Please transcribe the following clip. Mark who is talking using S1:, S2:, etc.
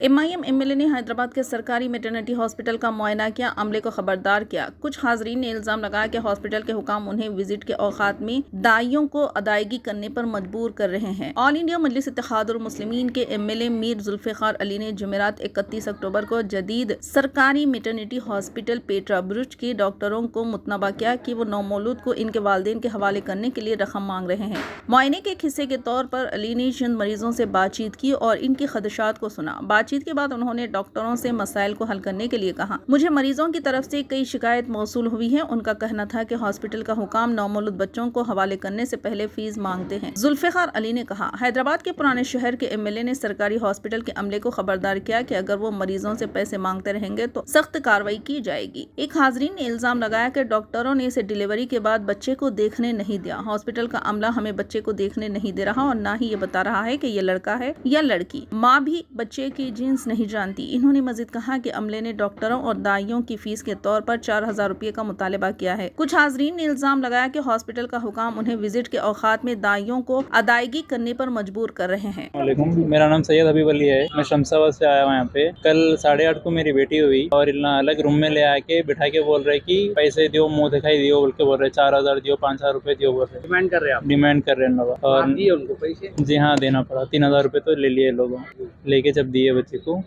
S1: MIM MLA ने हैदराबाद के सरकारी मैटरनिटी हॉस्पिटल का मुआयना किया, अमले को खबरदार किया। कुछ हाजरीन ने इल्जाम लगाया कि हॉस्पिटल के हुकाम उन्हें विजिट के औकात में दाइयों को अदायगी करने पर मजबूर कर रहे हैं। ऑल इंडिया मजलिस इत्तेहादुल मुस्लिमीन के एमएलए मीर जुल्फिकार अली ने जुमेरात 31 अक्टूबर को जदीद सरकारी मैटरनिटी हॉस्पिटल पेट्रा बुरुज के डॉक्टरों को मुतनबा किया कि वो नौमौलूद को इनके वालिदैन के हवाले करने के लिए रकम मांग रहे हैं। मुआयने के एक हिस्से के तौर पर अली ने चंद मरीजों से बातचीत की और इनके खदशात को सुना। बातचीत के बाद उन्होंने डॉक्टरों से मसाइल को हल करने के लिए कहा। मुझे मरीजों की तरफ से कई शिकायत मौसूल हुई है। उनका कहना था कि हॉस्पिटल का हुकाम नौमौलूद बच्चों को हवाले करने से पहले फीस मांगते हैं। जुल्फिकार अली ने कहा, हैदराबाद के पुराने शहर के एमएलए ने सरकारी हॉस्पिटल के अमले को खबरदार किया कि अगर वो मरीजों से पैसे मांगते रहेंगे तो सख्त कार्रवाई की जाएगी। एक हाजरीन ने इल्जाम लगाया कि डॉक्टरों ने इसे डिलीवरी के बाद बच्चे को देखने नहीं दिया। हॉस्पिटल का अमला हमें बच्चे को देखने नहीं दे रहा और न ही ये बता रहा है कि ये लड़का है या लड़की। माँ भी बच्चे की जीन्स नहीं जानती। इन्होंने मजीद कहा कि अमले ने डॉक्टरों और दाइयों की फीस के तौर पर 4000 रुपये का मुतालबा किया है। कुछ हाजरीन ने इल्जाम लगाया कि हॉस्पिटल का हुकाम उन्हें विजिट के औकात में दाइयों को अदायगी करने पर मजबूर कर रहे हैं।
S2: मेरा नाम सैयद हबीब अली है। मैं शमशाबाद से आया हूँ यहाँ पे। कल 8:30 को मेरी बेटी हुई और अलग रूम में ले आके बिठा के बोल रहे कि पैसे दियो, मुँह दिखाई दियो बोल के बोल रहे, 4000 दियो, 5000 रुपए दियो बोल रहे।
S3: डिमांड कर रहे हैं आप?
S2: डिमांड कर रहे हैं लोग। और
S3: दिए उनको पैसे?
S2: जी हाँ, देना पड़ा। 3000 रुपए तो ले लिए लोगों। लेके जब दिए बच्चे को